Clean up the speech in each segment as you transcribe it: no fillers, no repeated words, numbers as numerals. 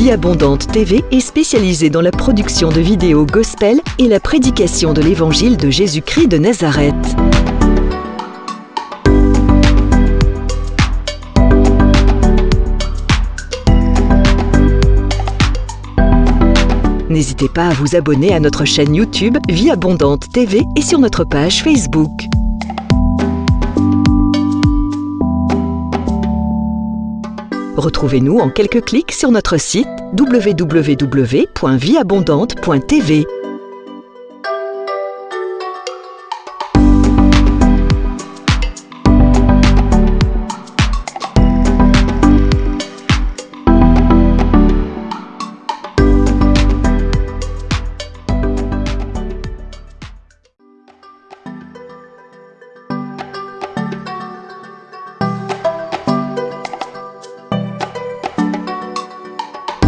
Vie Abondante TV est spécialisée dans la production de vidéos gospel et la prédication de l'évangile de Jésus-Christ de Nazareth. N'hésitez pas à vous abonner à notre chaîne YouTube Vie Abondante TV et sur notre page Facebook. Retrouvez-nous en quelques clics sur notre site www.vieabondante.tv.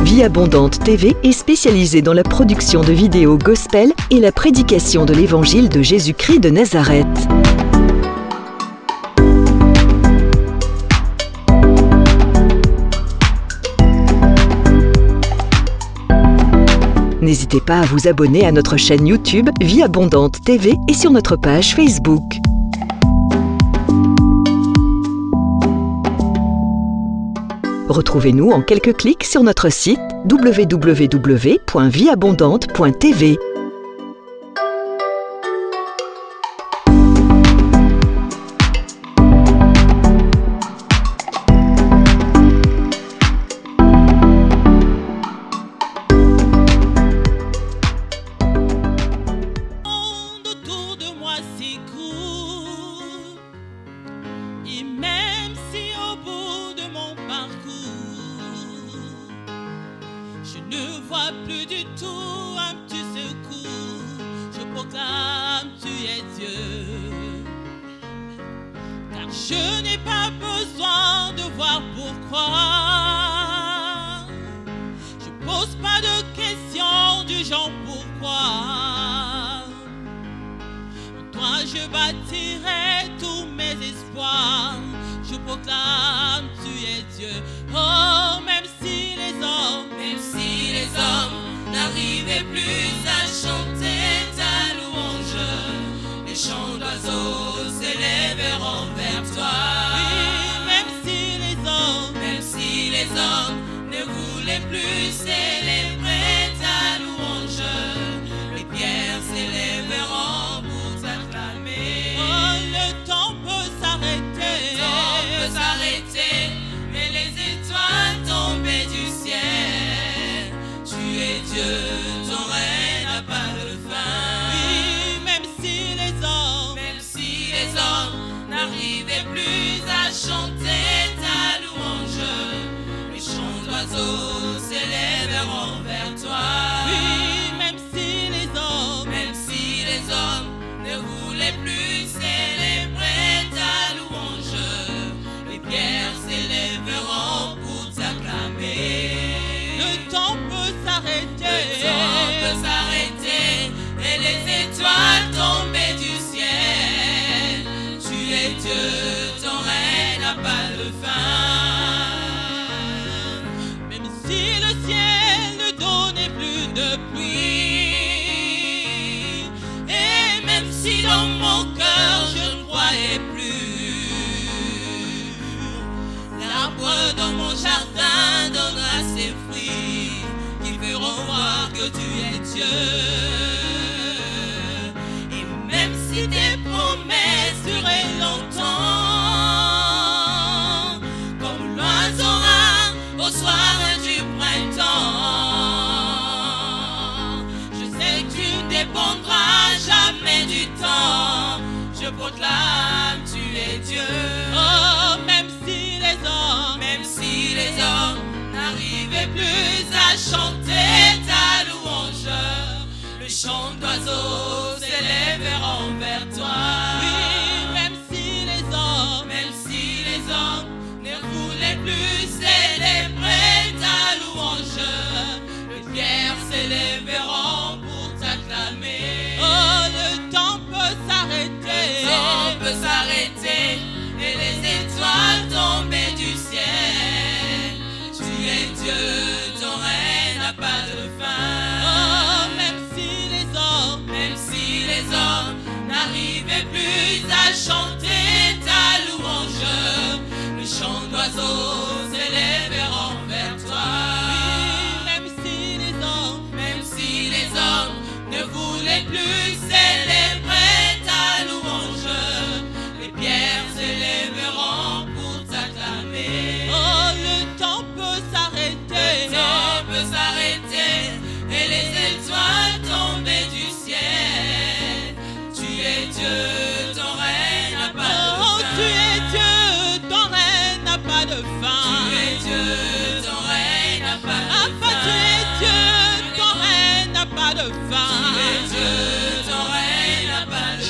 Vie Abondante TV est spécialisée dans la production de vidéos gospel et la prédication de l'évangile de Jésus-Christ de Nazareth. N'hésitez pas à vous abonner à notre chaîne YouTube Vie Abondante TV et sur notre page Facebook. Retrouvez-nous en quelques clics sur notre site www.vieabondante.tv. Autour de moi s'écoule, et même si au bout de mon parcours je ne vois plus du tout un petit secours, je proclame tu es Dieu, car je n'ai pas besoin de voir pourquoi. Je pose pas de questions du genre pourquoi. En toi je bâtirai tous mes espoirs, je proclame tu es Dieu. Oh, même si les hommes n'arrivaient plus à chanter ta louange, les chants d'oiseaux s'élèveront vers toi. Oui, même si les hommes ne voulaient plus célébrer ta louange, les pierres s'élèveront pour t'acclamer. Oh, le temps peut s'arrêter, mais les étoiles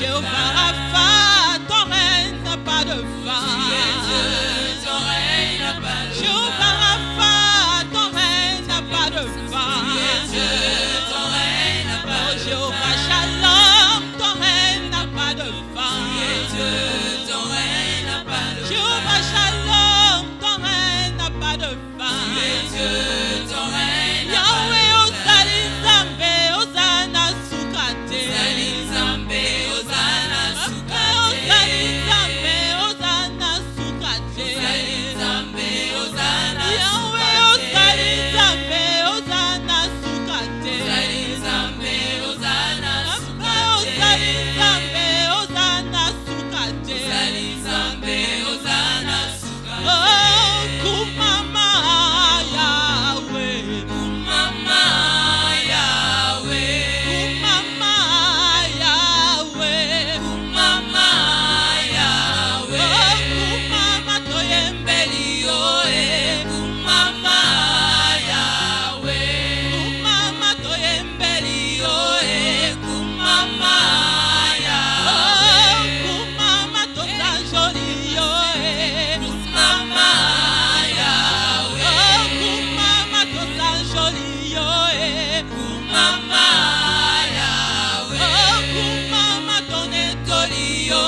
Jéhovah Rapha, ton règne n'a pas de fin. Jéhovah Rapha, ton règne n'a pas de fin. Oh Jéhovah Shalom, ton règne n'a pas de fin. Jéhovah Shalom, ton règne n'a pas de fin. Yahweh Ozali Nzambe, Ozana Sukate. Ozali Nzambe, Ozana Sukate. Yahweh Ozali Nzambe, Ozana Sukate. Ozali Nzambe, Ozana Sukate. Oh, kumama Yahweh, kumama Yahweh, oh kumama toyembeli yo kumama toyembeli yo kumama oh kumama tosanjoli yo kumama oh kumama tosanjoli yo kumama oh kumama tonetoli yo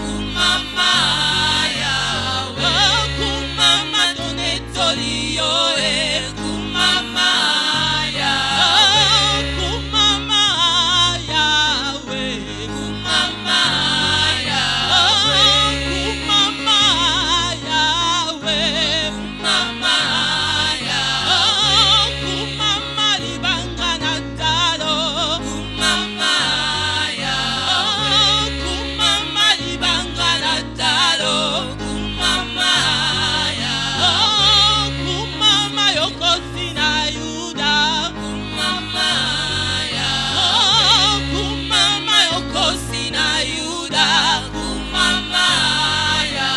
kumama oh kumama tonetoli yo kumama oh kumama Yahweh kumama oh kumama Yahweh kumama oh kumama libanga na talo kumama oh kumama libanga na talo kumama oh kumama yokosi na Yuda kumama oh kumama yokosi na Yuda kumama oh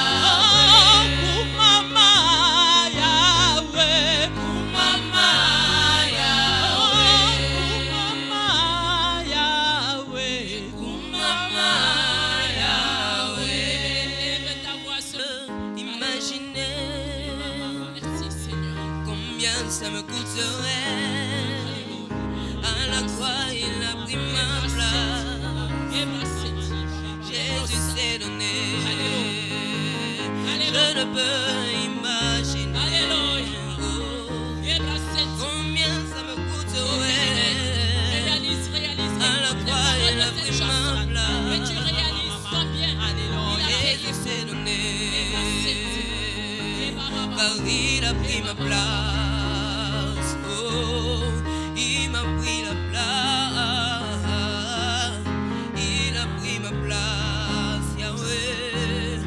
kumama Yahweh kumama oh kumama Yahweh kumama Lève ta voix Imaginez Merci Seigneur. combien ça me coûterait. À la croix, il a pris ma place. Jésus s'est donné. Je ne peux imaginer oh, combien ça me coûterait. À la croix, il a pris ma place. Jésus s'est donné. Car il a pris ma place. Oh, il m'a pris la place. Il a pris ma place, Yahweh.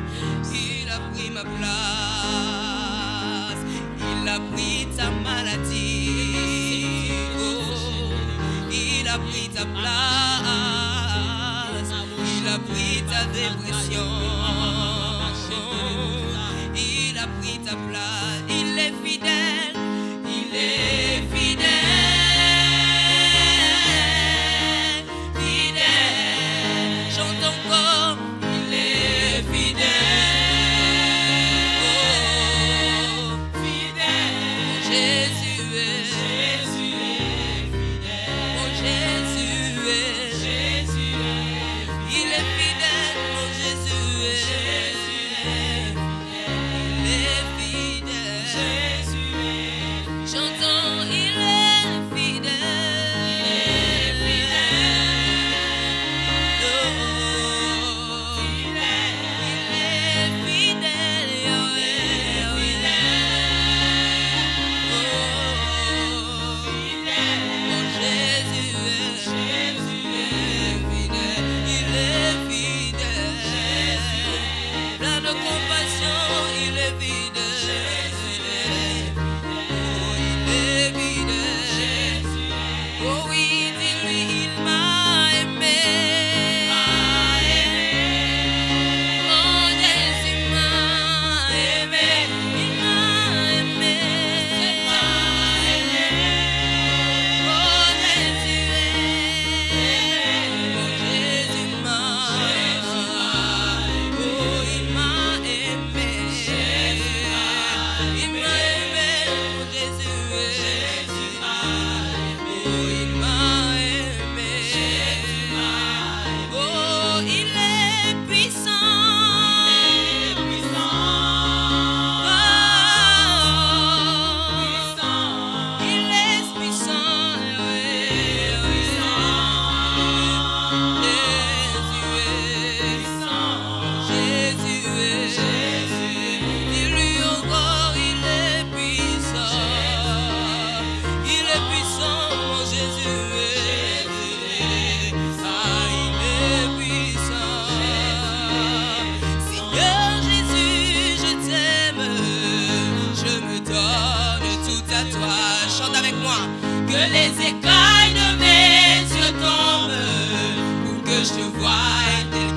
Il a pris ma place. Il a pris ta maladie. Oh, il a pris ta place. Il a pris ta dépression. Il a pris ta place. Il est fidèle. Il est fidèle. Fidèle. Chante encore. Il est fidèle. Oh, fidèle. Jésus est fidèle. Oh, Jésus est. Il est fidèle. Oh, Jésus est.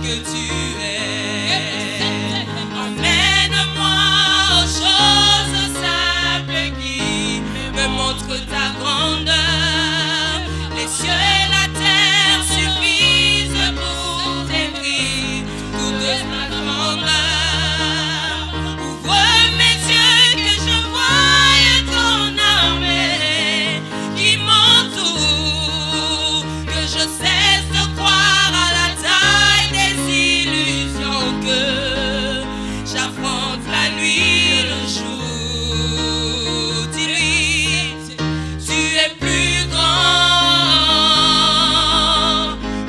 que tu es. Emmène-moi aux choses simples qui me montrent ta grandeur. Les cieux et la terre suffisent pour décrire toute ma grandeur. Ouvre mes yeux que je voie ton armée qui m'entoure, que je cesse de croire à la taille des illusions, que j'affronte la nuit et le jour. Dis-lui, tu es plus grand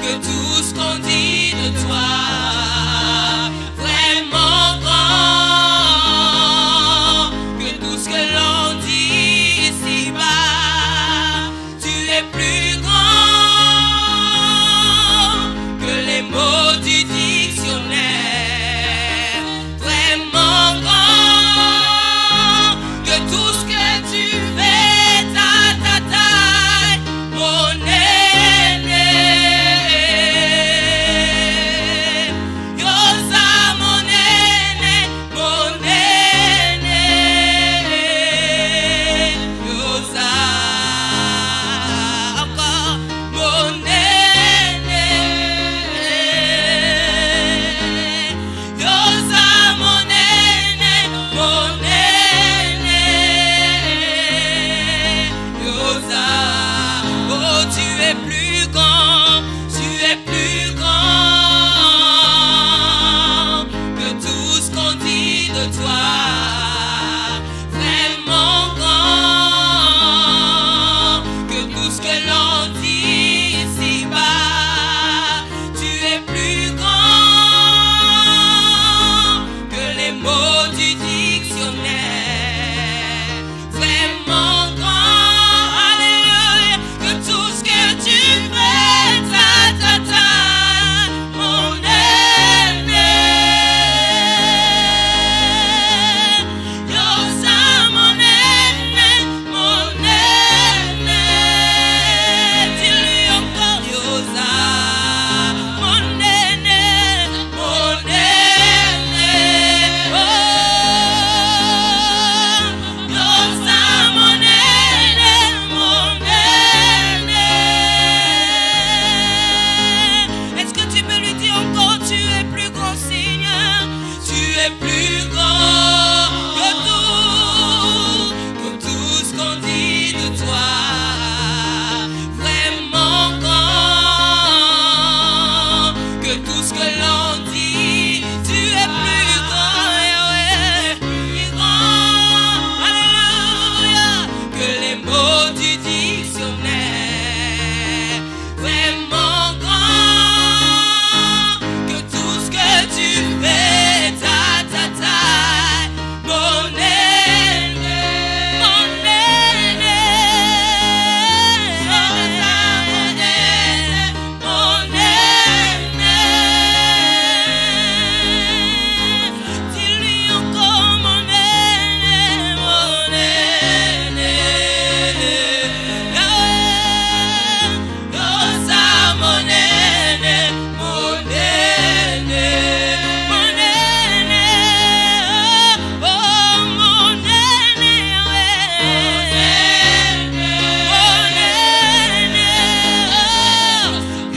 que tout ce qu'on dit de toi. Vraiment grand que tout ce que l'on dit ici-bas. Tu es plus grand que les mots du dictionnaire. Vraiment grand que tout ce que tu fais, ta taille, mon aîné. Yosa, mon aîné, mon aîné. Yosa, encore mon aîné. Yosa, mon aîné, mon aîné. Yosa, oh tu es plus grand, tu es plus grand que tout ce qu'on dit de toi. Vraiment grand que tout ce que l'on dit ici-bas. Tu es plus grand que les mots du dictionnaire. Vraiment grand, alléluia, que tout ce que tu fais, ta, mon aîné. Yosa, mon aîné, mon aîné. Dis-lui encore, Yosa, mon aîné, mon aîné. Oh, Yosa, mon aîné, mon aîné. Est-ce que tu peux lui dire encore, tu es plus grand, Seigneur? Tu es plus grand que tout ce qu'on dit de toi. Vraiment grand que tout ce que l'on dit. Tu es plus grand, Yahweh, plus grand, alléluia, que les mots du dictionnaire. Vraiment grand que tout ce que tu fais, ta taille, mon aîné, mon aîné. Mon aîné. Dis-lui encore, mon aîné, mon aîné. Yosa, mon aîné, mon aîné. Mon aîné, oh mon aîné, mon aîné.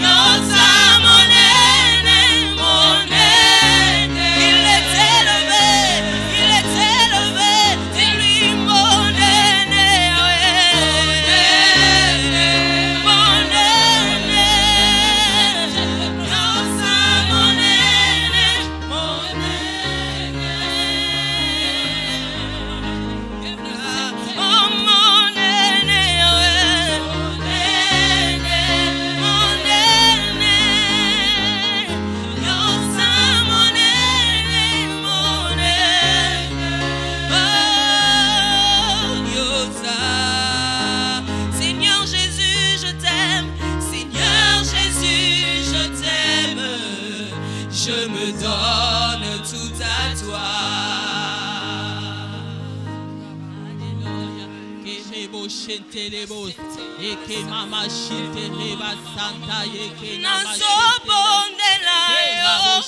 Yosa, mon aîné, mon aîné. Il est élevé, dis-lui mon aîné, mon aîné. Yosa, mon aîné, mon aîné. Oh mon aîné, mon aîné, mon aîné. Yosa, mon aîné, mon aîné. Oh Yosa, Seigneur Jésus, je t'aime. Seigneur Jésus, je t'aime. Je me donne tout à toi. Eke mama shinte reba santa eke nama Nasobondela yo.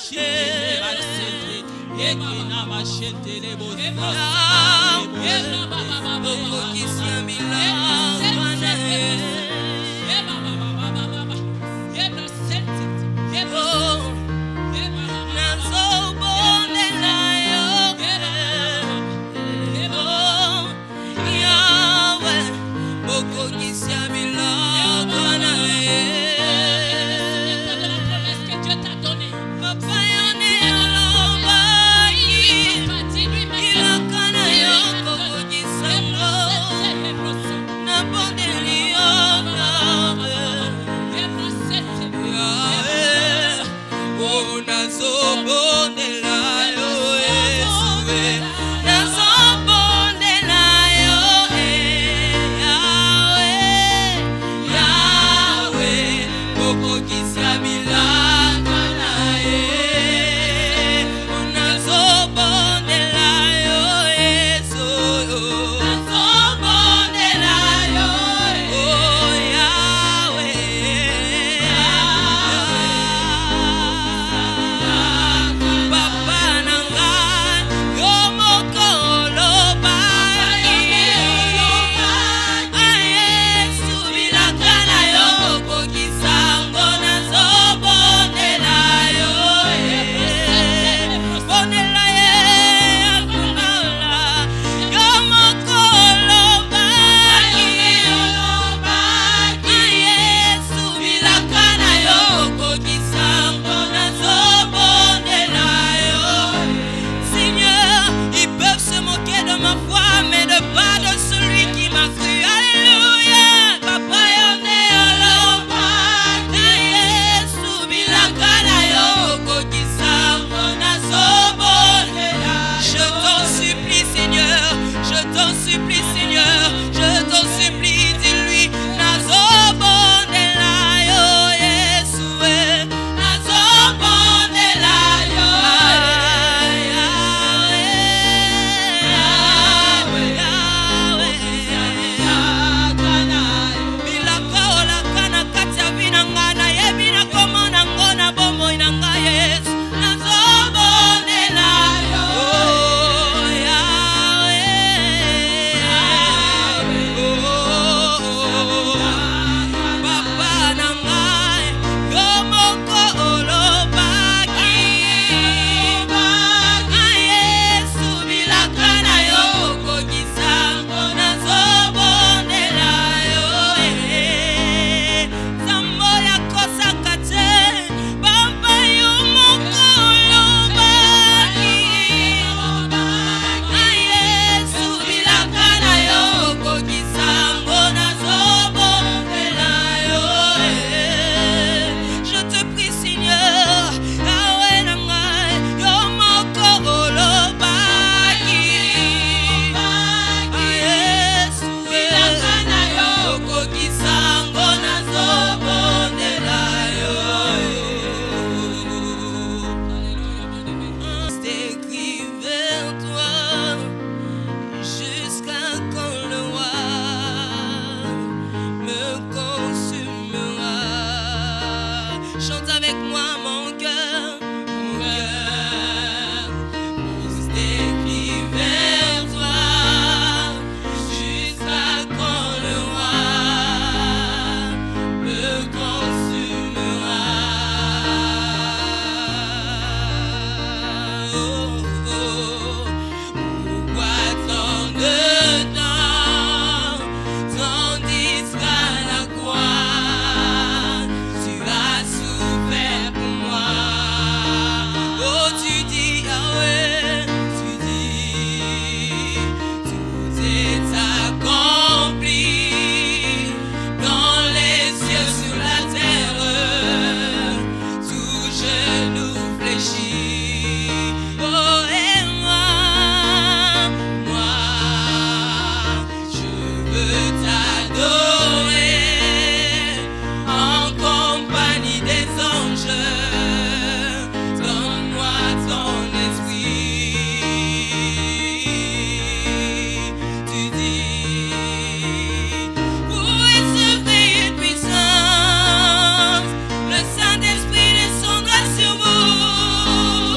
Saint-Esprit descendra sur vous.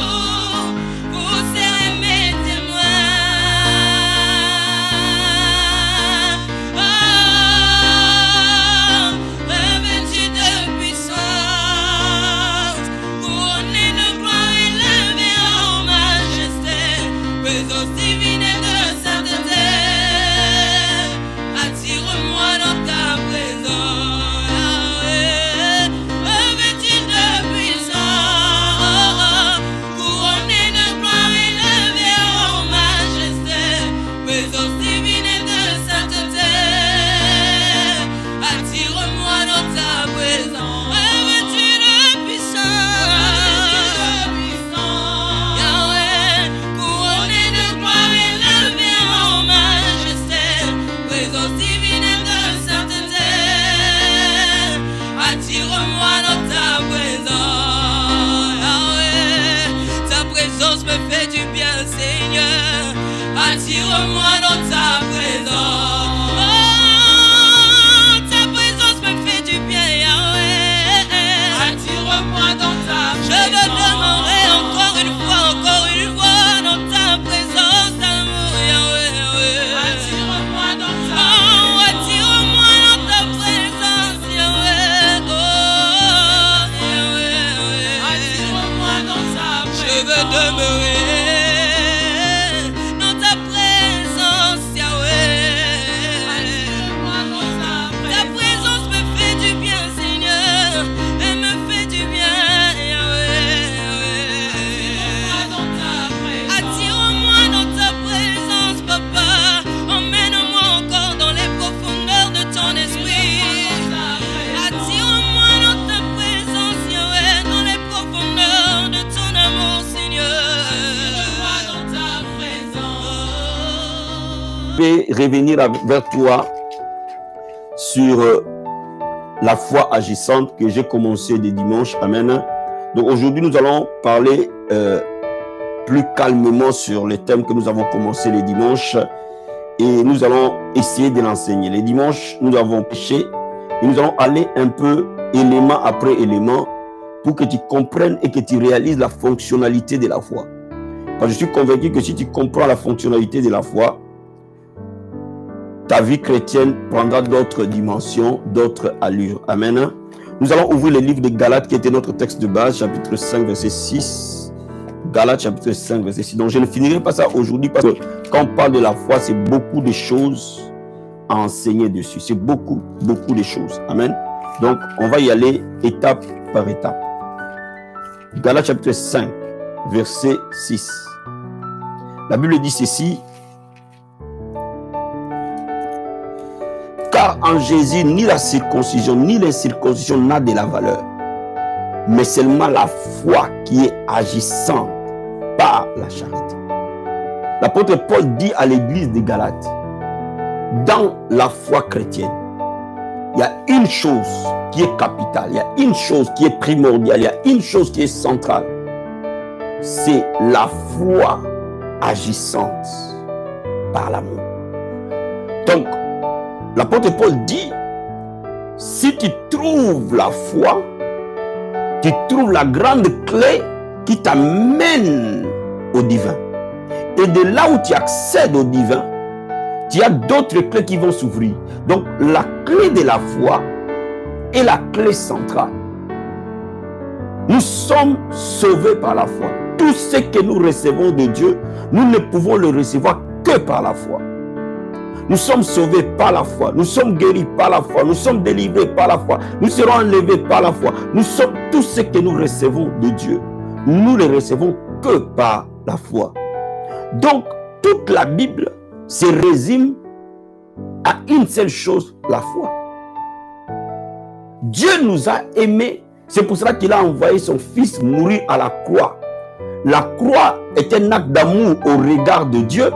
Attire-moi dans ta présence. Oh, ta présence me fait du bien, Yahweh. Attire-moi dans ta présence. Je veux demeurer encore une fois dans ta présence, d'amour, Yahweh, Yahweh. Attire-moi dans ta présence. Oh, attire-moi dans ta présence, Yahweh. Oh, Yahweh, Yahweh. Attire-moi dans ta présence. Je veux demeurer dans ta présence, Yahweh. Attire-moi dans ta présence. Ta présence me fait du bien, Seigneur. Elle me fait du bien, Yahweh, Yahweh. Attire-moi dans ta présence, Papa. Emmène-moi encore dans les profondeurs de ton esprit. Attire-moi dans ta présence, Yahweh, dans les profondeurs de ton amour, Seigneur. Attire-moi dans ta présence. Je vais revenir vers toi sur la foi agissante que j'ai commencé dès dimanche. Amen. Donc aujourd'hui, nous allons parler plus calmement sur les thèmes que nous avons commencé les dimanches et nous allons essayer de l'enseigner. Les dimanches, nous avons prêché et nous allons aller un peu élément après élément pour que tu comprennes et que tu réalises la fonctionnalité de la foi. Parce que je suis convaincu que si tu comprends la fonctionnalité de la foi, ta vie chrétienne prendra d'autres dimensions, d'autres allures. Amen. Nous allons ouvrir le livre de Galates qui était notre texte de base, chapitre 5, verset 6. Galates, chapitre 5, verset 6. Donc je ne finirai pas ça aujourd'hui parce que quand on parle de la foi, c'est beaucoup de choses à enseigner dessus. C'est beaucoup de choses. Amen. Donc on va y aller étape par étape. Galates, chapitre 5, verset 6. La Bible dit ceci. Car en Jésus, ni la circoncision, ni l'incirconcision n'a de la valeur, mais seulement la foi qui est agissante par la charité. L'apôtre Paul dit à l'église de Galates, dans la foi chrétienne, il y a une chose qui est capitale, il y a une chose qui est primordiale, il y a une chose qui est centrale. C'est la foi agissante par l'amour. Donc, l'apôtre Paul dit, si tu trouves la foi, tu trouves la grande clé qui t'amène au divin. Et de là où tu accèdes au divin, tu as d'autres clés qui vont s'ouvrir. Donc, la clé de la foi est la clé centrale. Nous sommes sauvés par la foi. Tout ce que nous recevons de Dieu, nous ne pouvons le recevoir que par la foi. Nous sommes sauvés par la foi. Nous sommes guéris par la foi. Nous sommes délivrés par la foi. Nous serons enlevés par la foi. Nous sommes tout ce que nous recevons de Dieu. Nous ne le recevons que par la foi. Donc, toute la Bible se résume à une seule chose, la foi. Dieu nous a aimés. C'est pour cela qu'il a envoyé son Fils mourir à la croix. La croix est un acte d'amour au regard de Dieu.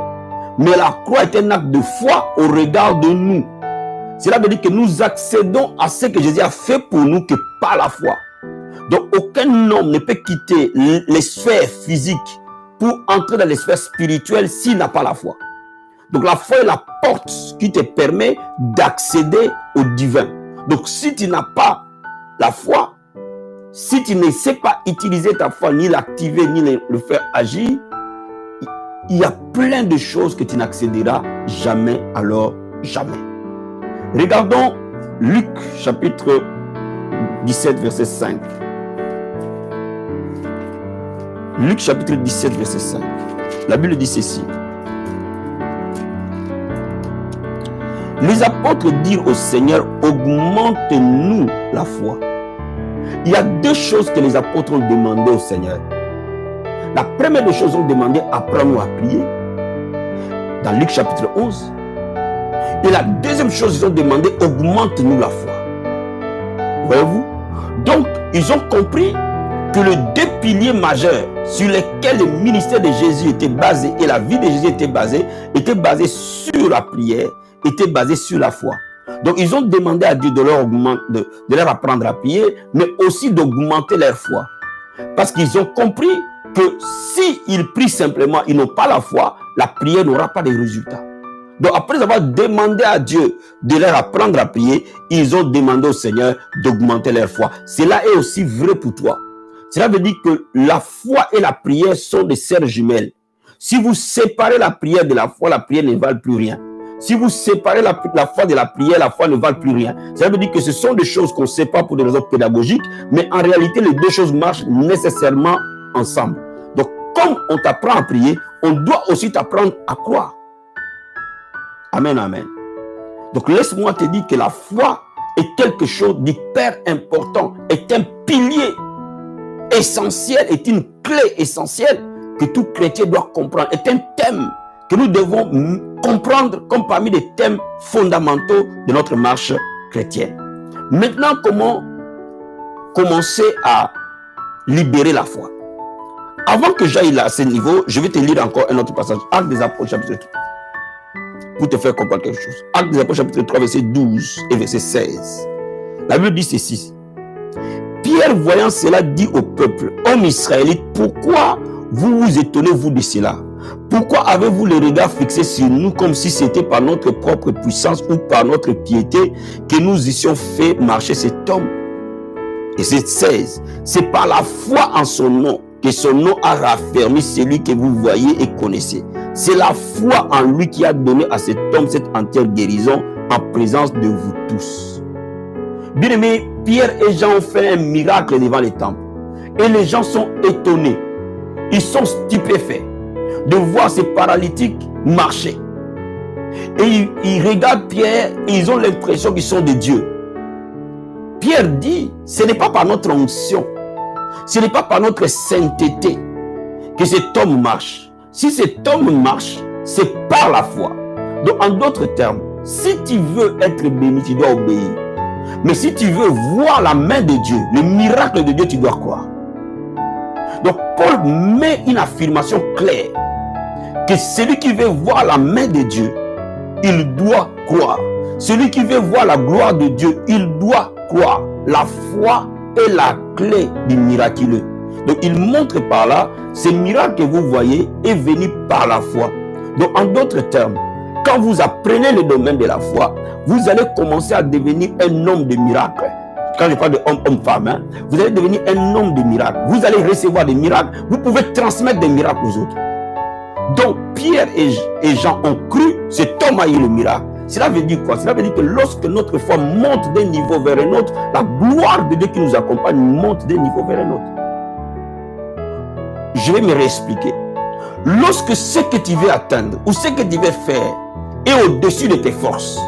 Mais la croix est un acte de foi au regard de nous. Cela veut dire que nous accédons à ce que Jésus a fait pour nous que par la foi. Donc aucun homme ne peut quitter les sphères physiques pour entrer dans les sphères spirituelles s'il n'a pas la foi. Donc la foi est la porte qui te permet d'accéder au divin. Donc si tu n'as pas la foi, si tu ne sais pas utiliser ta foi, ni l'activer, ni le faire agir, il y a plein de choses que tu n'accéderas jamais, alors jamais. Regardons Luc chapitre 17 verset 5. Luc chapitre 17 verset 5. La Bible dit ceci. Les apôtres dirent au Seigneur, augmente-nous la foi. Il y a deux choses que les apôtres ont demandé au Seigneur. La première des choses, ils ont demandé, apprends-nous à prier. Dans Luc chapitre 11. Et la deuxième chose, ils ont demandé, augmente-nous la foi. Voyez-vous? Donc, ils ont compris que les deux piliers majeurs sur lesquels le ministère de Jésus était basé et la vie de Jésus était basée sur la prière, était basé sur la foi. Donc, ils ont demandé à Dieu de leur apprendre à prier, mais aussi d'augmenter leur foi. Parce qu'ils ont compris que s'ils prient simplement, ils n'ont pas la foi, la prière n'aura pas de résultat. Donc après avoir demandé à Dieu de leur apprendre à prier, ils ont demandé au Seigneur d'augmenter leur foi. Cela est aussi vrai pour toi. Cela veut dire que la foi et la prière sont des sœurs jumelles. Si vous séparez la prière de la prière ne valent plus rien. Si vous séparez la foi de la foi ne valent plus rien. Cela veut dire que ce sont des choses qu'on sépare pour des raisons pédagogiques, mais en réalité, les deux choses marchent nécessairement ensemble. Donc, comme on t'apprend à prier, on doit aussi t'apprendre à croire. Amen, amen. Donc, laisse-moi te dire que la foi est quelque chose d'hyper important, est un pilier essentiel, est une clé essentielle que tout chrétien doit comprendre, est un thème que nous devons comprendre comme parmi les thèmes fondamentaux de notre marche chrétienne. Maintenant, comment commencer à libérer la foi? Avant que j'aille à ce niveau, je vais te lire encore un autre passage, Actes des Apôtres, chapitre 3, pour te faire comprendre quelque chose. Actes des Apôtres, chapitre 3, verset 12 et verset 16. La Bible dit ceci. Pierre, voyant cela, dit au peuple, hommes israélites, pourquoi vous vous étonnez, vous, de cela? Pourquoi avez-vous le regard fixé sur nous comme si c'était par notre propre puissance ou par notre piété que nous eussions fait marcher cet homme? Et c'est 16. C'est par la foi en son nom que son nom a raffermi celui que vous voyez et connaissez. C'est la foi en lui qui a donné à cet homme cette entière guérison en présence de vous tous. Bien aimé, Pierre et Jean ont fait un miracle devant les temples. Et les gens sont étonnés. Ils sont stupéfaits de voir ces paralytiques marcher. Et ils regardent Pierre et ils ont l'impression qu'ils sont de Dieu. Pierre dit, ce n'est pas par notre onction, ce n'est pas par notre sainteté que cet homme marche. Si cet homme marche, c'est par la foi. Donc en d'autres termes, si tu veux être béni, tu dois obéir. Mais si tu veux voir la main de Dieu, le miracle de Dieu, tu dois croire. Donc Paul met une affirmation claire que celui qui veut voir la main de Dieu, il doit croire. Celui qui veut voir la gloire de Dieu, il doit croire. La foi est la clé du miraculeux. Donc il montre par là, ce miracle que vous voyez est venu par la foi. Donc en d'autres termes, quand vous apprenez le domaine de la foi, vous allez commencer à devenir un homme de miracles. Quand je parle de homme-femme, vous allez devenir un homme de miracles. Vous allez recevoir des miracles. Vous pouvez transmettre des miracles aux autres. Donc Pierre et Jean ont cru, cet homme a eu le miracle. Cela veut dire quoi? Cela veut dire que lorsque notre foi monte d'un niveau vers un autre, la gloire de Dieu qui nous accompagne monte d'un niveau vers un autre. Je vais me réexpliquer. Lorsque ce que tu veux atteindre ou ce que tu veux faire est au-dessus de tes forces,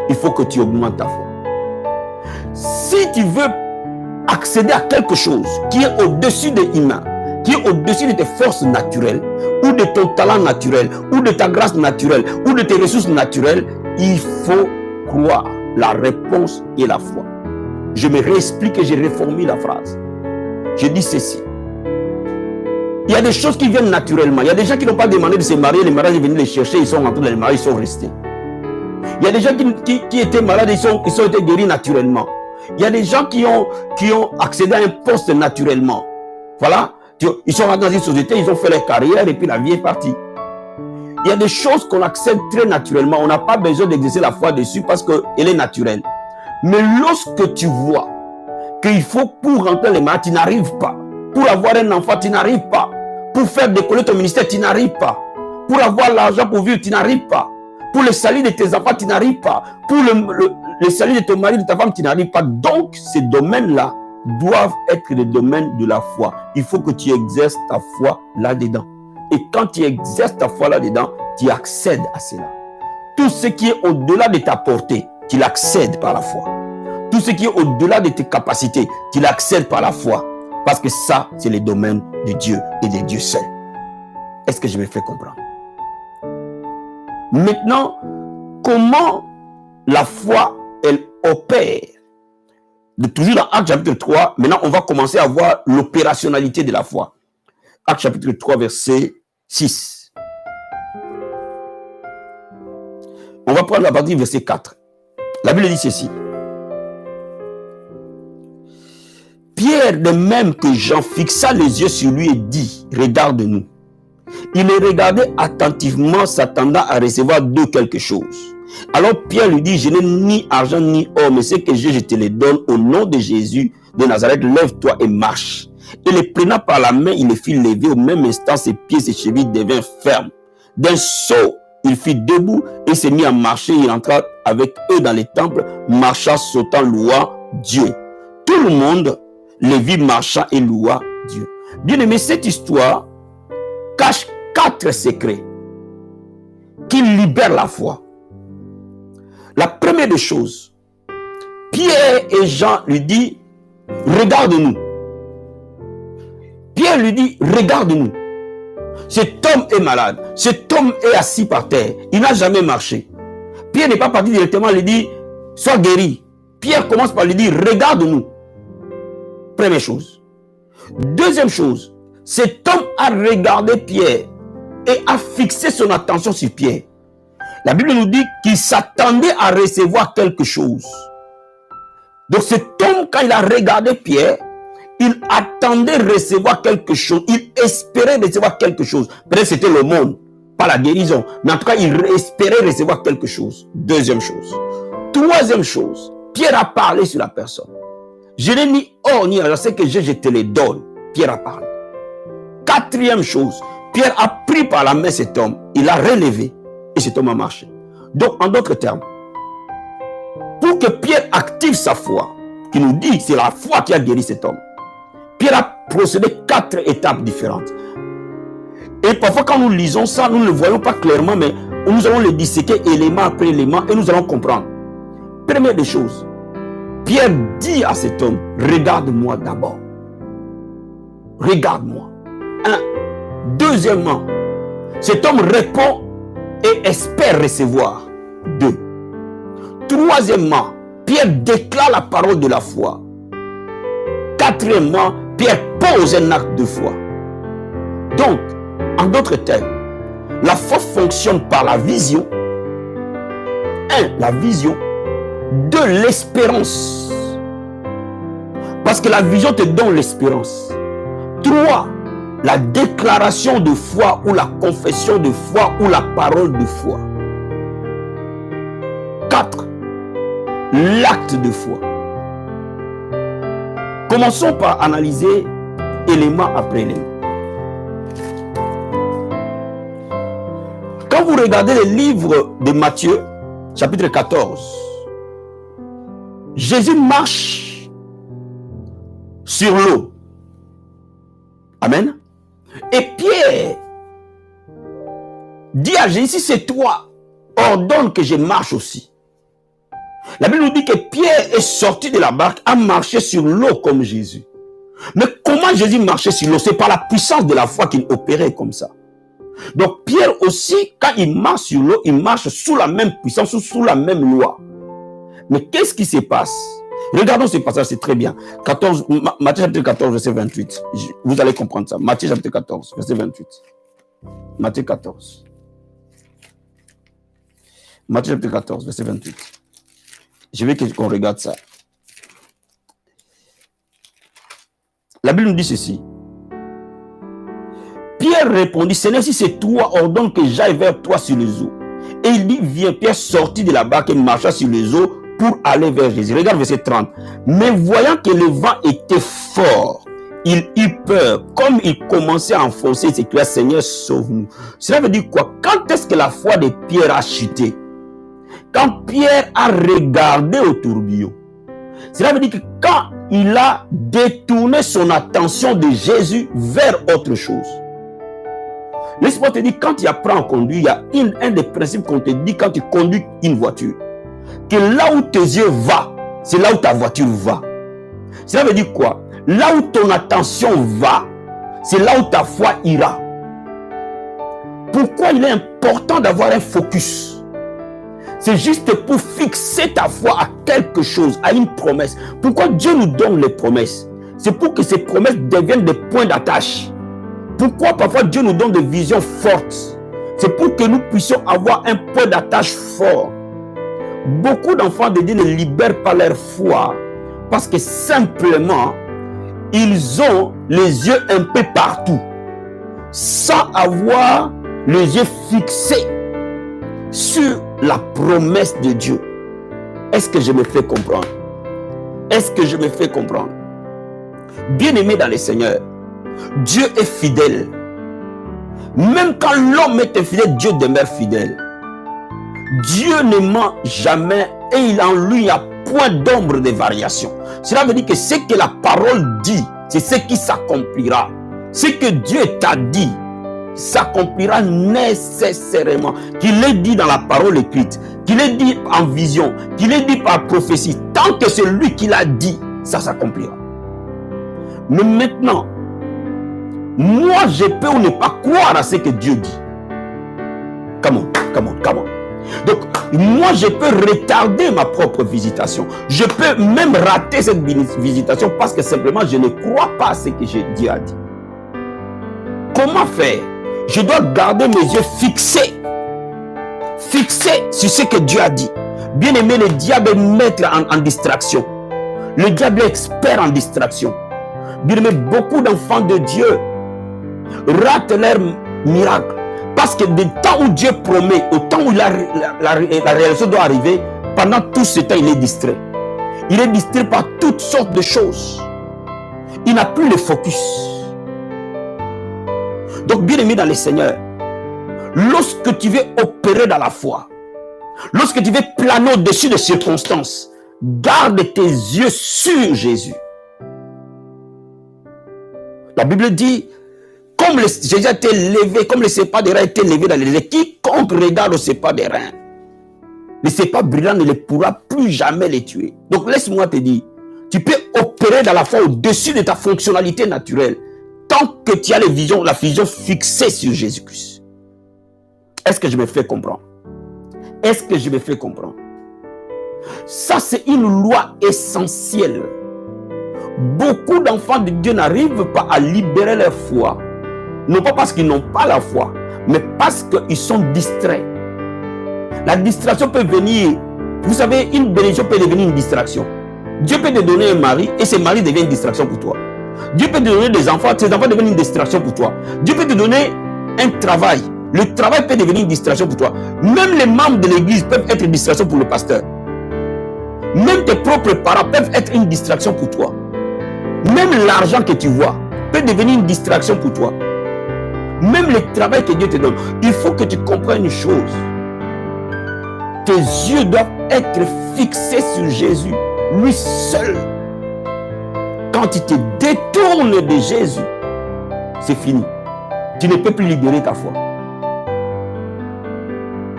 il faut que tu augmentes ta foi. Si tu veux accéder à quelque chose qui est au-dessus des humains, qui est au-dessus de tes forces naturelles, ou de ton talent naturel, ou de ta grâce naturelle, ou de tes ressources naturelles, il faut croire. La réponse est la foi. Je me réexplique et je reformule la phrase. Je dis ceci. Il y a des choses qui viennent naturellement. Il y a des gens qui n'ont pas demandé de se marier, les mariages sont venus les chercher, ils sont rentrés dans les mariages, ils sont restés. Il y a des gens qui étaient malades, ils ont été guéris naturellement. Il y a des gens qui ont accédé à un poste naturellement. Voilà. Ils sont rentrés dans une société, ils ont fait leur carrière et puis la vie est partie. Il y a des choses qu'on accède très naturellement. On n'a pas besoin d'exercer la foi dessus parce qu'elle est naturelle. Mais lorsque tu vois qu'il faut pour rentrer les mariages, tu n'arrives pas. Pour avoir un enfant, tu n'arrives pas. Pour faire décoller ton ministère, tu n'arrives pas. Pour avoir l'argent pour vivre, tu n'arrives pas. Pour le salut de tes enfants, tu n'arrives pas. Pour le salut de ton mari, de ta femme, tu n'arrives pas. Donc, ces domaines-là doivent être les domaines de la foi. Il faut que tu exerces ta foi là-dedans. Et quand tu exerces ta foi là-dedans, tu accèdes à cela. Tout ce qui est au-delà de ta portée, tu l'accèdes par la foi. Tout ce qui est au-delà de tes capacités, tu l'accèdes par la foi. Parce que ça, c'est le domaine de Dieu et de Dieu seul. Est-ce que je me fais comprendre? Maintenant, comment la foi, elle opère? Toujours dans Actes chapitre 3, maintenant on va commencer à voir l'opérationnalité de la foi. Actes chapitre 3, verset 6. On va prendre la partie verset 4. La Bible dit ceci. Pierre, de même que Jean, fixa les yeux sur lui et dit, regarde-nous. Il les regardait attentivement, s'attendant à recevoir de quelque chose. Alors Pierre lui dit, je n'ai ni argent ni or, mais ce que j'ai, je te les donne au nom de Jésus de Nazareth, lève-toi et marche. Et les prenant par la main, il les fit lever. Au même instant, ses pieds, ses chevilles devinrent fermes. D'un saut, il fit debout et s'est mis à marcher. Il entra avec eux dans les temples, marcha, sautant, louant Dieu. Tout le monde les vit marchant et loua Dieu. Bien aimé, cette histoire cache 4 secrets qui libèrent la foi. La première des choses, Pierre et Jean lui disent, regarde-nous. Pierre lui dit, regarde-nous. Cet homme est malade. Cet homme est assis par terre. Il n'a jamais marché. Pierre n'est pas parti directement, il lui dit, sois guéri. Pierre commence par lui dire, regarde-nous. Première chose. Deuxième chose, cet homme a regardé Pierre et a fixé son attention sur Pierre. La Bible nous dit qu'il s'attendait à recevoir quelque chose. Donc cet homme, quand il a regardé Pierre, il attendait recevoir quelque chose. Il espérait recevoir quelque chose. Peut-être c'était le monde, pas la guérison. Mais en tout cas, il espérait recevoir quelque chose. Deuxième chose. Troisième chose, Pierre a parlé sur la personne. Je n'ai ni or ni argent, ce que j'ai, je te les donne. Pierre a parlé. Quatrième chose, Pierre a pris par la main cet homme. Il l'a relevé et cet homme a marché. Donc, en d'autres termes, pour que Pierre active sa foi, qui nous dit c'est la foi qui a guéri cet homme, Pierre a procédé 4 étapes différentes. Et parfois, quand nous lisons ça, nous ne le voyons pas clairement, mais nous allons le disséquer élément après élément et nous allons comprendre. Première des choses, Pierre dit à cet homme, regarde-moi d'abord. Regarde-moi. 1. Deuxièmement, cet homme répond et espère recevoir. 2. Troisièmement, Pierre déclare la parole de la foi. Quatrièmement, Pierre pose un acte de foi. Donc, en d'autres termes, la foi fonctionne par la vision. 1. La vision. 2. L'espérance. Parce que la vision te donne l'espérance. 3. La déclaration de foi ou la confession de foi ou la parole de foi. 4. L'acte de foi. Commençons par analyser élément après élément. Quand vous regardez le livre de Matthieu, chapitre 14, Jésus marche sur l'eau. Amen. Et Pierre dit à Jésus, si c'est toi, ordonne que je marche aussi. La Bible nous dit que Pierre est sorti de la barque, a marché sur l'eau comme Jésus. Mais comment Jésus marchait sur l'eau? C'est par la puissance de la foi qu'il opérait comme ça. Donc Pierre aussi, quand il marche sur l'eau, il marche sous la même puissance, sous la même loi. Mais qu'est-ce qui se passe? Regardons ce passage, c'est très bien. Matthieu chapitre 14, verset 28. Vous allez comprendre ça. Matthieu chapitre 14, verset 28. Matthieu 14. Matthieu chapitre 14, verset 28. Je veux qu'on regarde ça. La Bible nous dit ceci. Pierre répondit, Seigneur, si c'est toi, ordonne que j'aille vers toi sur les eaux. Et il dit, viens. Pierre sortit de la barque et marcha sur les eaux pour aller vers Jésus. Regarde verset 30. Mais voyant que le vent était fort, il eut peur. Comme il commençait à enfoncer, il s'écria, Seigneur, sauve-nous. Cela veut dire quoi? Quand est-ce que la foi de Pierre a chuté? Quand Pierre a regardé au tourbillon. Cela veut dire que quand il a détourné son attention de Jésus vers autre chose. Laisse-moi te dire, quand tu apprends à conduire, il y a un des principes qu'on te dit quand tu conduis une voiture. Que là où tes yeux vont, c'est là où ta voiture va. Cela veut dire quoi? Là où ton attention va, c'est là où ta foi ira. Pourquoi il est important d'avoir un focus? C'est juste pour fixer ta foi à quelque chose, à une promesse. Pourquoi Dieu nous donne les promesses? C'est pour que ces promesses deviennent des points d'attache. Pourquoi parfois Dieu nous donne des visions fortes? C'est pour que nous puissions avoir un point d'attache fort. Beaucoup d'enfants de Dieu ne libèrent pas leur foi parce que simplement, ils ont les yeux un peu partout. sans avoir les yeux fixés sur la promesse de Dieu. Est-ce que je me fais comprendre? Est-ce que je me fais comprendre? Bien-aimé dans le Seigneur, Dieu est fidèle. Même quand l'homme est infidèle, Dieu demeure fidèle. Dieu ne ment jamais et il en lui y a point d'ombre de variation. Cela veut dire que ce que la parole dit, c'est ce qui s'accomplira. Ce que Dieu t'a dit s'accomplira nécessairement. Qu'il l'ait dit dans la parole écrite, qu'il l'ait dit en vision, qu'il l'ait dit par prophétie. Tant que c'est lui qui l'a dit, ça s'accomplira. Mais maintenant, moi je peux ou ne pas croire à ce que Dieu dit. Come on. Donc, moi je peux retarder ma propre visitation. Je peux même rater cette visitation parce que simplement je ne crois pas à ce que Dieu a dit. Comment faire? Je dois garder mes yeux fixés sur ce que Dieu a dit. Bien aimé, le diable est maître en distraction. Le diable est expert en distraction. Bien aimé, beaucoup d'enfants de Dieu ratent leur miracle. Parce que du temps où Dieu promet, au temps où la réalisation doit arriver, pendant tout ce temps, il est distrait. Il est distrait par toutes sortes de choses. Il n'a plus le focus. Donc, bien aimé dans le Seigneur, lorsque tu veux opérer dans la foi, lorsque tu veux planer au-dessus des circonstances, garde tes yeux sur Jésus. La Bible dit, comme Jésus a été levé, comme le sépa des reins a été levé dans les airs, quiconque regarde au sépa des reins, le sépa brillant ne pourra plus jamais les tuer. Donc laisse-moi te dire, tu peux opérer dans la foi au-dessus de ta fonctionnalité naturelle, tant que tu as la vision fixée sur Jésus-Christ. Est-ce que je me fais comprendre? Est-ce que je me fais comprendre? Ça, c'est une loi essentielle. Beaucoup d'enfants de Dieu n'arrivent pas à libérer leur foi. Non pas parce qu'ils n'ont pas la foi, mais parce qu'ils sont distraits. La distraction peut venir. Vous savez, une bénédiction peut devenir une distraction. Dieu peut te donner un mari et ce mari devient une distraction pour toi. Dieu peut te donner des enfants, ces enfants deviennent une distraction pour toi. Dieu peut te donner un travail. Le travail peut devenir une distraction pour toi. Même les membres de l'église peuvent être une distraction pour le pasteur. Même tes propres parents peuvent être une distraction pour toi. Même l'argent que tu vois peut devenir une distraction pour toi. Même le travail que Dieu te donne. Il faut que tu comprennes une chose. Tes yeux doivent être fixés sur Jésus, lui seul. Quand tu te détournes de Jésus, c'est fini. Tu ne peux plus libérer ta foi.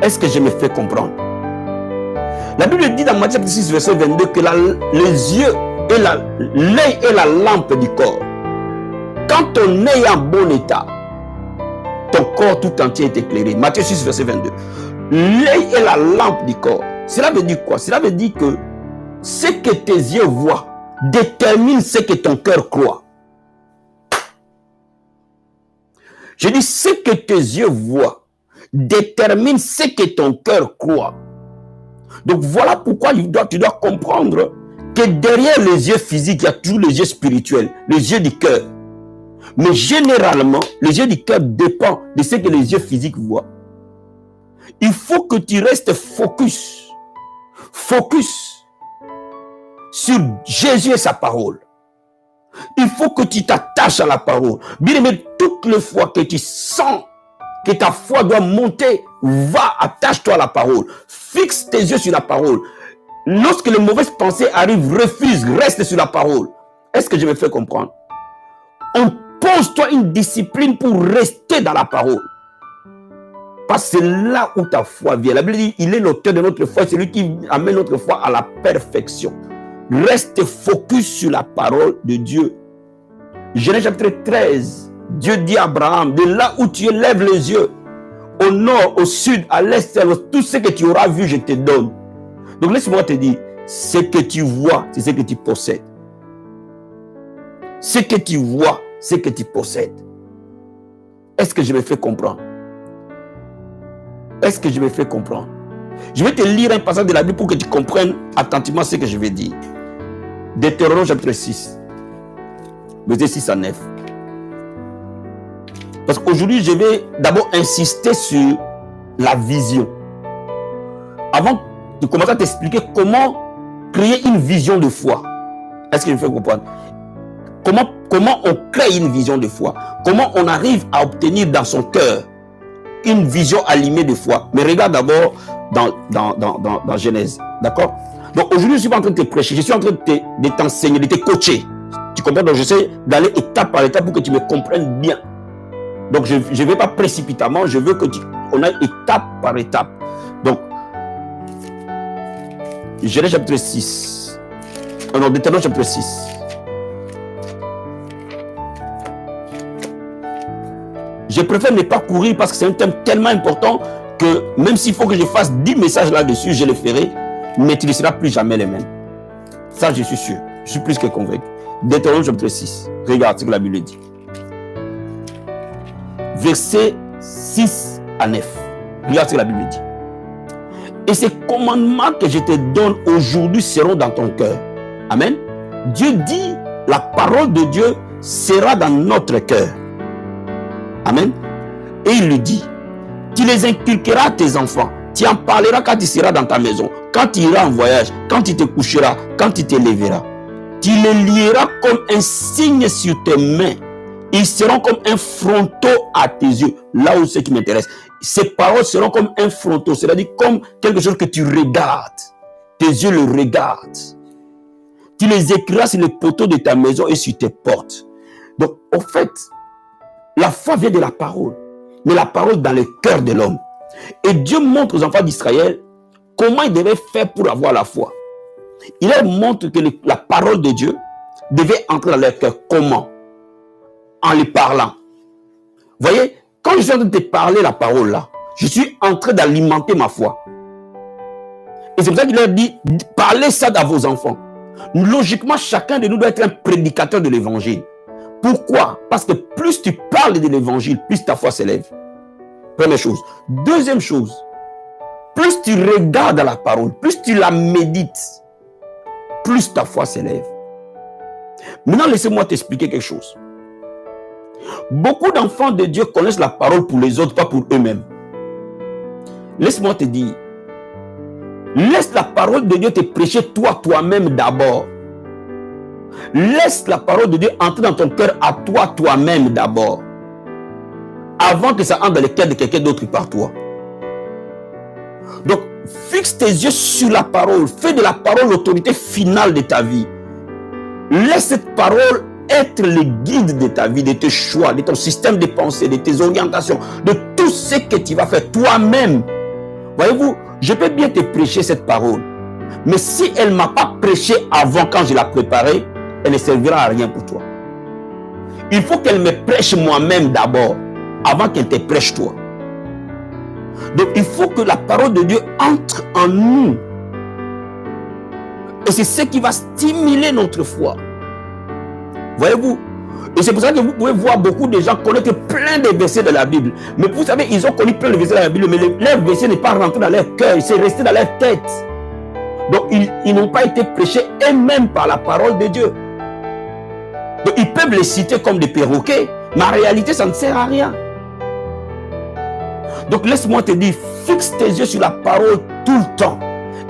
Est-ce que je me fais comprendre? La Bible dit dans Matthieu 6, verset 22 que les yeux et l'œil est la lampe du corps. Quand ton œil est en bon état, ton corps tout entier est éclairé. Matthieu 6, verset 22. L'œil est la lampe du corps. Cela veut dire quoi? Cela veut dire que ce que tes yeux voient détermine ce que ton cœur croit. Je dis ce que tes yeux voient détermine ce que ton cœur croit. Donc voilà pourquoi tu dois comprendre que derrière les yeux physiques, il y a toujours les yeux spirituels, les yeux du cœur. Mais généralement, les yeux du cœur dépendent de ce que les yeux physiques voient. Il faut que tu restes focus sur Jésus et sa parole. Il faut que tu t'attaches à la parole. Bien aimé, toutes les fois que tu sens que ta foi doit monter, va, attache-toi à la parole. Fixe tes yeux sur la parole. Lorsque les mauvaises pensées arrivent, refuse, reste sur la parole. Est-ce que je me fais comprendre? Impose-toi une discipline pour rester dans la parole. Parce que c'est là où ta foi vient. La Bible dit, il est l'auteur de notre foi, c'est lui qui amène notre foi à la perfection. Reste focus sur la parole de Dieu. Genèse chapitre 13. Dieu dit à Abraham, de là où tu lèves les yeux, au nord, au sud, à l'est, à l'ouest, tout ce que tu auras vu, je te donne. Donc laisse-moi te dire, ce que tu vois, c'est ce que tu possèdes. Ce que tu vois, c'est ce que tu possèdes. Est-ce que je me fais comprendre? Est-ce que je me fais comprendre? Je vais te lire un passage de la Bible pour que tu comprennes attentivement ce que je vais dire. Deutéronome chapitre 6, verset 6 à 9. Parce qu'aujourd'hui, je vais d'abord insister sur la vision. Avant de commencer à t'expliquer comment créer une vision de foi. Est-ce que je me fais comprendre? Comment on crée une vision de foi? Comment on arrive à obtenir dans son cœur une vision allumée de foi? Mais regarde d'abord dans Genèse. D'accord? Donc aujourd'hui, je ne suis pas en train de te prêcher, je suis en train de t'enseigner, de te coacher. Tu comprends? Donc j'essaie d'aller étape par étape pour que tu me comprennes bien. Donc je ne vais pas précipitamment, je veux qu'on aille étape par étape. Donc, Genèse chapitre 6. Non, Deutéronome chapitre 6. Je préfère ne pas courir parce que c'est un thème tellement important que même s'il faut que je fasse 10 messages là-dessus, je le ferai, mais tu ne seras plus jamais les mêmes. Ça, je suis sûr. Je suis plus que convaincu. Deutéronome chapitre 6. Regarde ce que la Bible dit. Versets 6 à 9. Regarde ce que la Bible dit. Et ces commandements que je te donne aujourd'hui seront dans ton cœur. Amen. Dieu dit, la parole de Dieu sera dans notre cœur. Amen. Et il lui dit, tu les inculqueras à tes enfants. Tu en parleras quand tu seras dans ta maison, quand tu iras en voyage, quand tu te coucheras, quand tu te lèveras. Tu les lieras comme un signe sur tes mains. Ils seront comme un fronteau à tes yeux. Là où c'est qui m'intéresse. Ces paroles seront comme un fronteau, c'est-à-dire comme quelque chose que tu regardes. Tes yeux le regardent. Tu les écriras sur les poteaux de ta maison et sur tes portes. Donc, au fait, la foi vient de la parole. Mais la parole dans le cœur de l'homme. Et Dieu montre aux enfants d'Israël comment ils devaient faire pour avoir la foi. Il leur montre que la parole de Dieu devait entrer dans leur cœur. Comment? En les parlant. Vous voyez, quand je suis en train de te parler la parole là, je suis en train d'alimenter ma foi. Et c'est pour ça qu'il leur dit, parlez ça à vos enfants. Logiquement, chacun de nous doit être un prédicateur de l'évangile. Pourquoi? Parce que plus tu parles de l'évangile, plus ta foi s'élève. Première chose. Deuxième chose, plus tu regardes la parole, plus tu la médites, plus ta foi s'élève. Maintenant, laissez-moi t'expliquer quelque chose. Beaucoup d'enfants de Dieu connaissent la parole pour les autres, pas pour eux-mêmes. Laisse-moi te dire, laisse la parole de Dieu te prêcher toi-même d'abord. Laisse la parole de Dieu entrer dans ton cœur à toi-même d'abord. Avant que ça entre dans le cœur de quelqu'un d'autre par toi. Donc, fixe tes yeux sur la parole. Fais de la parole l'autorité finale de ta vie. Laisse cette parole être le guide de ta vie, de tes choix, de ton système de pensée, de tes orientations, de tout ce que tu vas faire toi-même. Voyez-vous, je peux bien te prêcher cette parole. Mais si elle ne m'a pas prêché avant quand je l'ai préparée, elle ne servira à rien pour toi. Il faut qu'elle me prêche moi-même d'abord, avant qu'elle te prêche toi. Donc il faut que la parole de Dieu entre en nous. Et c'est ce qui va stimuler notre foi. Voyez-vous? Et c'est pour ça que vous pouvez voir beaucoup de gens connaître plein de versets de la Bible. Mais vous savez, ils ont connu plein de versets de la Bible, mais leur verset n'est pas rentré dans leur cœur, c'est resté dans leur tête. Donc ils n'ont pas été prêchés eux-mêmes par la parole de Dieu. Donc ils peuvent les citer comme des perroquets, mais en réalité ça ne sert à rien. Donc laisse-moi te dire, fixe tes yeux sur la parole tout le temps.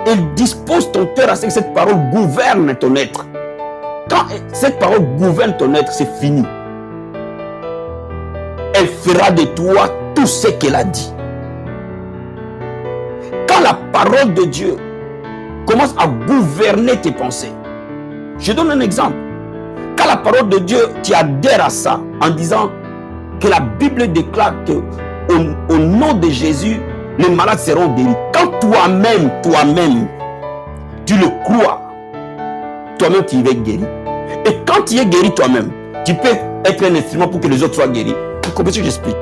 Et dispose ton cœur à ce que cette parole gouverne ton être. Quand cette parole gouverne ton être, c'est fini. Elle fera de toi tout ce qu'elle a dit. Quand la parole de Dieu commence à gouverner tes pensées. Je donne un exemple. Quand la parole de Dieu, tu adhères à ça en disant que la Bible déclare que au nom de Jésus, les malades seront guéris. Quand toi-même, tu le crois, toi-même tu vas être guéri. Et quand tu es guéri toi-même, tu peux être un instrument pour que les autres soient guéris. Vous comprenez ce que j'explique?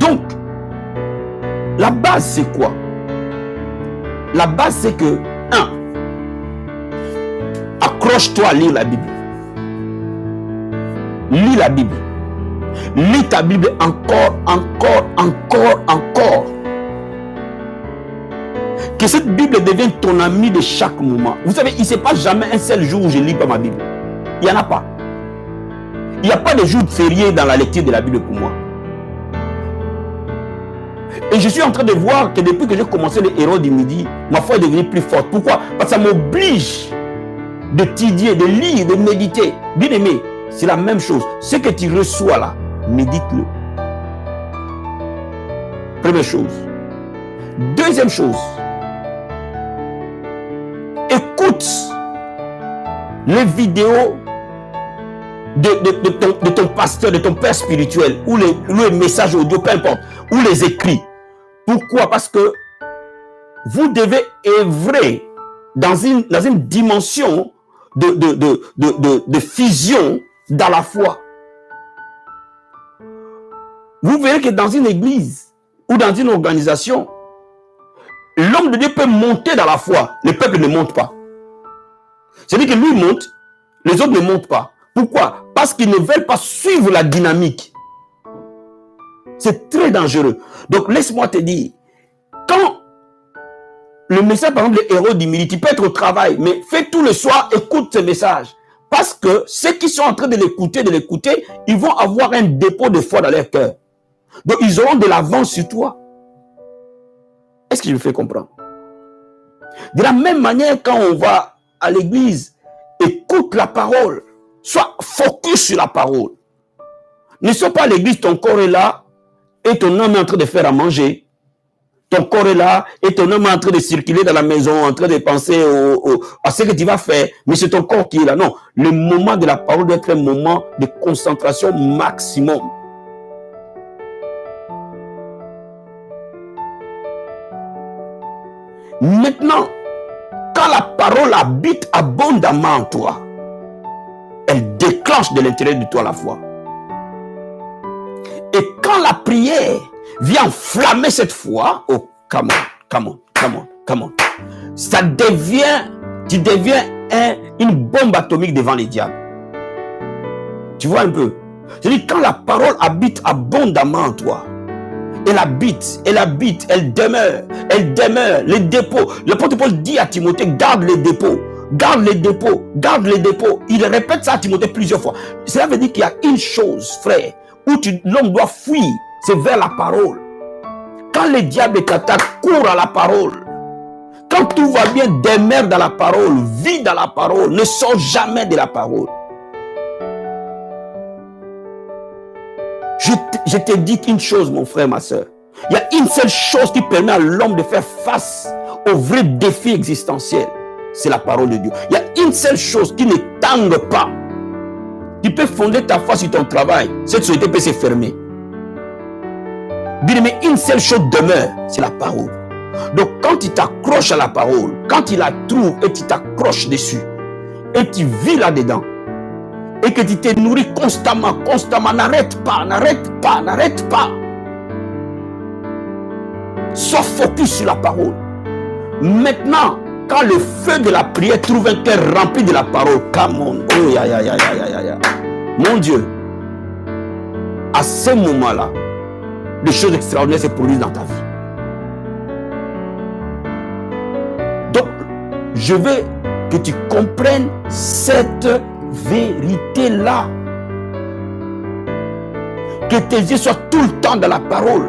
Donc, la base c'est quoi? La base c'est que, 1, accroche-toi à lire la Bible. Lis la Bible. Lis ta Bible encore. Que cette Bible devienne ton ami de chaque moment. Vous savez, il ne se passe jamais un seul jour où je ne lis pas ma Bible. Il n'y en a pas. Il n'y a pas de jour férié dans la lecture de la Bible pour moi. Et je suis en train de voir que depuis que j'ai commencé les héros du midi, ma foi est devenue plus forte. Pourquoi? Parce que ça m'oblige d'étudier, de lire, de méditer. Bien aimé, c'est la même chose. Ce que tu reçois là, médite-le. Première chose. Deuxième chose, écoute les vidéos de ton pasteur, de ton père spirituel, ou les messages audio, peu importe, ou les écrits. Pourquoi? Parce que vous devez œuvrer dans une dimension de fusion dans la foi. Vous verrez que dans une église ou dans une organisation, l'homme de Dieu peut monter dans la foi, le peuple ne monte pas. C'est-à-dire que lui monte, les autres ne montent pas. Pourquoi? Parce qu'ils ne veulent pas suivre la dynamique. C'est très dangereux. Donc laisse-moi te dire, quand le message, par exemple, les héros d'humilité, peut être au travail, mais fais tout le soir, écoute ce message. Parce que ceux qui sont en train de l'écouter, ils vont avoir un dépôt de foi dans leur cœur. Donc ils auront de l'avance sur toi. Est-ce que je me fais comprendre? De la même manière, quand on va à l'église, écoute la parole. Sois focus sur la parole. Ne sois pas à l'église, ton corps est là et ton âme est en train de faire à manger. Ton corps est là et ton âme est en train de circuler dans la maison, en train de penser à ce que tu vas faire. Mais c'est ton corps qui est là. Non, le moment de la parole doit être un moment de concentration maximum. Maintenant, quand la parole habite abondamment en toi, elle déclenche de l'intérieur de toi la foi. Et quand la prière vient enflammer cette foi, oh, come on. Ça devient, tu deviens une bombe atomique devant les diables. Tu vois un peu? C'est-à-dire quand la parole habite abondamment en toi, elle habite, elle demeure. Les dépôts. L'apôtre Paul dit à Timothée, garde les dépôts. Il répète ça à Timothée plusieurs fois. Cela veut dire qu'il y a une chose, frère, où l'homme doit fuir, c'est vers la parole. Quand les diables t'attaquent, cours à la parole. Quand tout va bien, demeure dans la parole, vis dans la parole, ne sors jamais de la parole. Je te dis qu'une chose, mon frère, ma soeur. Il y a une seule chose qui permet à l'homme de faire face aux vrais défis existentiels. C'est la parole de Dieu. Il y a une seule chose qui ne tangue pas. Tu peux fonder ta foi sur ton travail. Cette société peut se fermer. Bien, mais une seule chose demeure, c'est la parole. Donc quand tu t'accroches à la parole, quand tu la trouves et tu t'accroches dessus, et tu vis là-dedans, et que tu te nourris constamment, n'arrête pas. Sois focus sur la parole. Maintenant, quand le feu de la prière trouve un cœur rempli de la parole, come on, mon Dieu, à ce moment-là, des choses extraordinaires se produisent dans ta vie. Donc, je veux que tu comprennes cette vérité-là. Que tes yeux soient tout le temps dans la parole.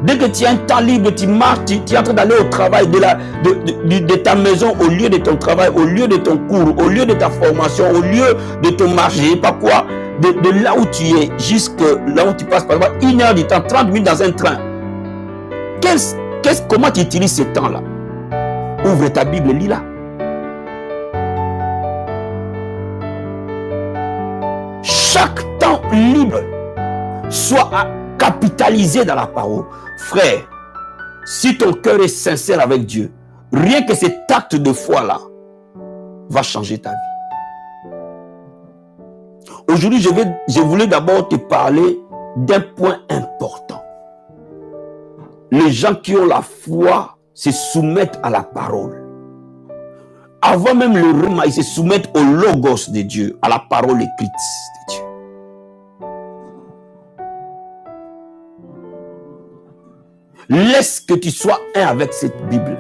Dès que tu as un temps libre, tu marches, tu es en train d'aller au travail, de ta maison, au lieu de ton travail, au lieu de ton cours, au lieu de ta formation, au lieu de ton marché, pas quoi, de là où tu es, jusque là où tu passes, par exemple, 1 heure du temps, 30 minutes dans un train. Comment tu utilises ce temps-là? Ouvre ta Bible, lis-la. Chaque temps libre soit capitalisé dans la parole. Frère, si ton cœur est sincère avec Dieu, rien que cet acte de foi-là va changer ta vie. Aujourd'hui, je voulais d'abord te parler d'un point important. Les gens qui ont la foi se soumettent à la parole. Avant même le rhéma, ils se soumettent au logos de Dieu, à la parole écrite de Dieu. Laisse que tu sois un avec cette Bible.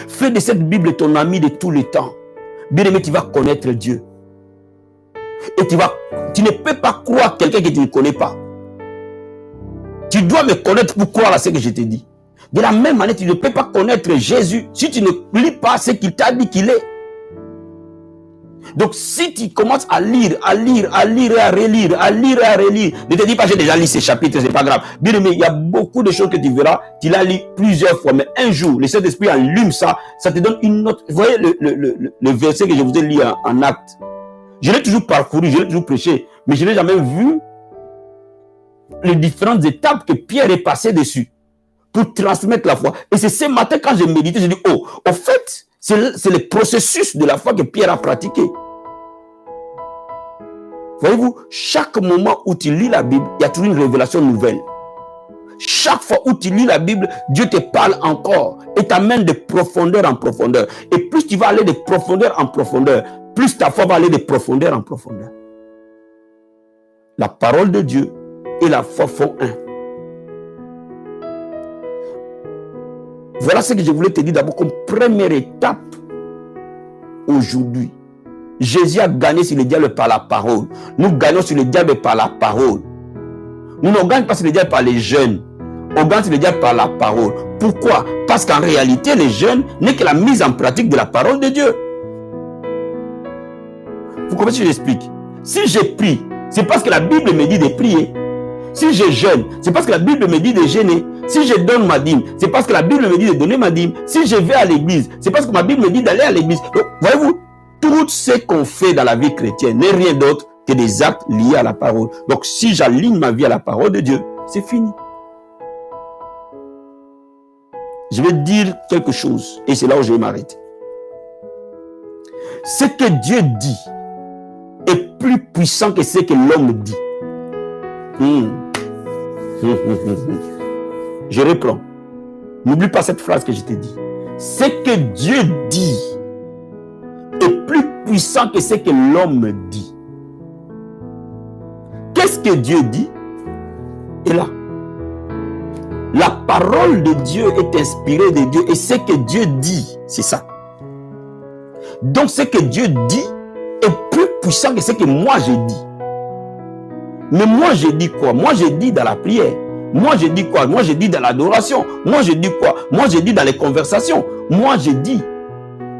Fais de cette Bible ton ami de tous les temps. bien-aimé, tu vas connaître Dieu. Et tu ne peux pas croire quelqu'un que tu ne connais pas. Tu dois me connaître pour croire à ce que je te dis. De la même manière, tu ne peux pas connaître Jésus si tu ne lis pas ce qu'il t'a dit qu'il est. Donc, si tu commences à lire et à relire, ne te dis pas, j'ai déjà lu ces chapitres, c'est pas grave. Bien aimé, il y a beaucoup de choses que tu verras, tu l'as lu plusieurs fois, mais un jour, le Saint-Esprit allume ça, ça te donne une autre. Vous voyez le verset que je vous ai lu en Actes. Je l'ai toujours parcouru, je l'ai toujours prêché, mais je n'ai jamais vu les différentes étapes que Pierre est passé dessus pour transmettre la foi. Et c'est ce matin, quand j'ai médité, j'ai dit, oh, en fait, c'est le processus de la foi que Pierre a pratiqué. Voyez-vous, chaque moment où tu lis la Bible, il y a toujours une révélation nouvelle. Chaque fois où tu lis la Bible, Dieu te parle encore et t'amène de profondeur en profondeur. Et plus tu vas aller de profondeur en profondeur, plus ta foi va aller de profondeur en profondeur. La parole de Dieu et la foi font un. Voilà ce que je voulais te dire d'abord comme première étape aujourd'hui. Jésus a gagné sur le diable par la parole. Nous gagnons sur le diable par la parole. Nous ne gagnons pas sur le diable par les jeunes. On gagne sur le diable par la parole. Pourquoi? Parce qu'en réalité, les jeunes n'est que la mise en pratique de la parole de Dieu. Vous comprenez ce que j'explique? Si je prie, c'est parce que la Bible me dit de prier. Si je jeûne, c'est parce que la Bible me dit de jeûner. Si je donne ma dîme, c'est parce que la Bible me dit de donner ma dîme. Si je vais à l'église, c'est parce que ma Bible me dit d'aller à l'église. Donc, voyez-vous, tout ce qu'on fait dans la vie chrétienne n'est rien d'autre que des actes liés à la parole. Donc, si j'aligne ma vie à la parole de Dieu, c'est fini. Je vais dire quelque chose, et c'est là où je vais m'arrêter. Ce que Dieu dit est plus puissant que ce que l'homme dit. Je reprends. N'oublie pas cette phrase que je t'ai dit. Ce que Dieu dit est plus puissant que ce que l'homme dit. Qu'est-ce que Dieu dit? Et là, la parole de Dieu est inspirée de Dieu et ce que Dieu dit, c'est ça. Donc ce que Dieu dit est plus puissant que ce que moi j'ai dit. Mais moi j'ai dit quoi? Moi j'ai dit dans la prière. Moi j'ai dit quoi? Moi j'ai dit dans l'adoration. Moi j'ai dit quoi? Moi j'ai dit dans les conversations. Moi j'ai dit.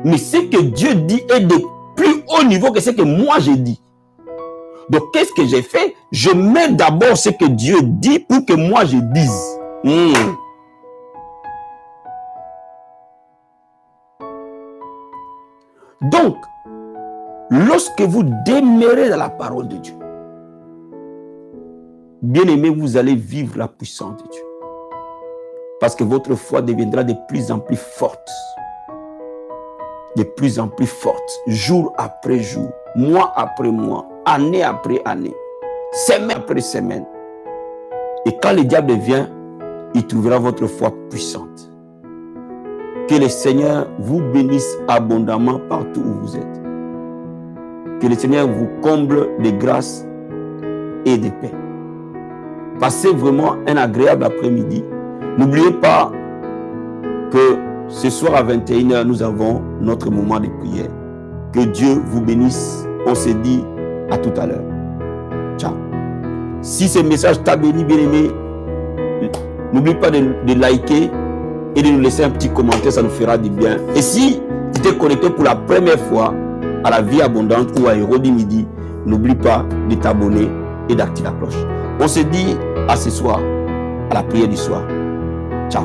Mais ce que Dieu dit est de plus haut niveau que ce que moi j'ai dit. Donc qu'est-ce que j'ai fait? Je mets d'abord ce que Dieu dit pour que moi je dise. Donc, lorsque vous demeurez dans la parole de Dieu, bien-aimé, vous allez vivre la puissance de Dieu. Parce que votre foi deviendra de plus en plus forte. De plus en plus forte. Jour après jour. Mois après mois. Année après année. Semaine après semaine. Et quand le diable vient, il trouvera votre foi puissante. Que le Seigneur vous bénisse abondamment partout où vous êtes. Que le Seigneur vous comble de grâce et de paix. Passez vraiment un agréable après-midi. N'oubliez pas que ce soir à 21h, nous avons notre moment de prière. Que Dieu vous bénisse. On se dit à tout à l'heure. Ciao. Si ce message t'a béni, bien-aimé, n'oublie pas de liker et de nous laisser un petit commentaire, ça nous fera du bien. Et si tu t'es connecté pour la première fois à la vie abondante ou à Hérodi Midi, n'oublie pas de t'abonner et d'activer la cloche. On se dit à ce soir, à la prière du soir. Ciao.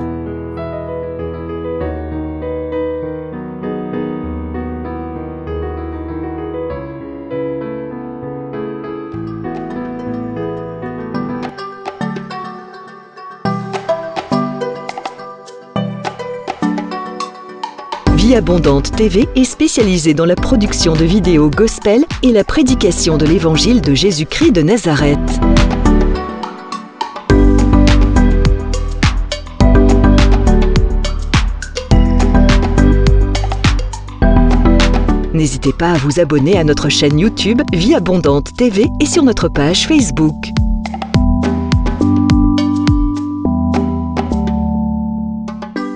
Vie Abondante TV est spécialisée dans la production de vidéos gospel et la prédication de l'évangile de Jésus-Christ de Nazareth. N'hésitez pas à vous abonner à notre chaîne YouTube Vie Abondante TV et sur notre page Facebook.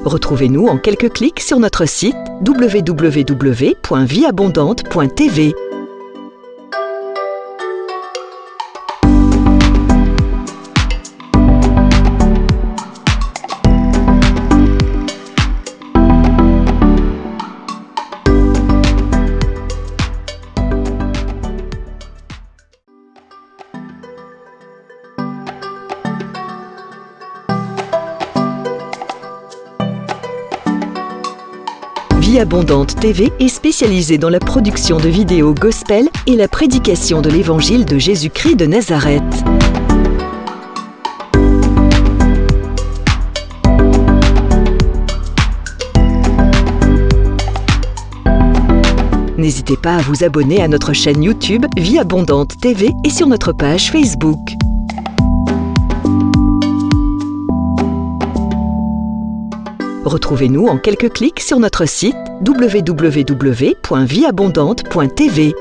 Retrouvez-nous en quelques clics sur notre site www.vieabondante.tv. Vie Abondante TV est spécialisée dans la production de vidéos gospel et la prédication de l'évangile de Jésus-Christ de Nazareth. N'hésitez pas à vous abonner à notre chaîne YouTube Vie Abondante TV et sur notre page Facebook. Retrouvez-nous en quelques clics sur notre site www.vieabondante.tv.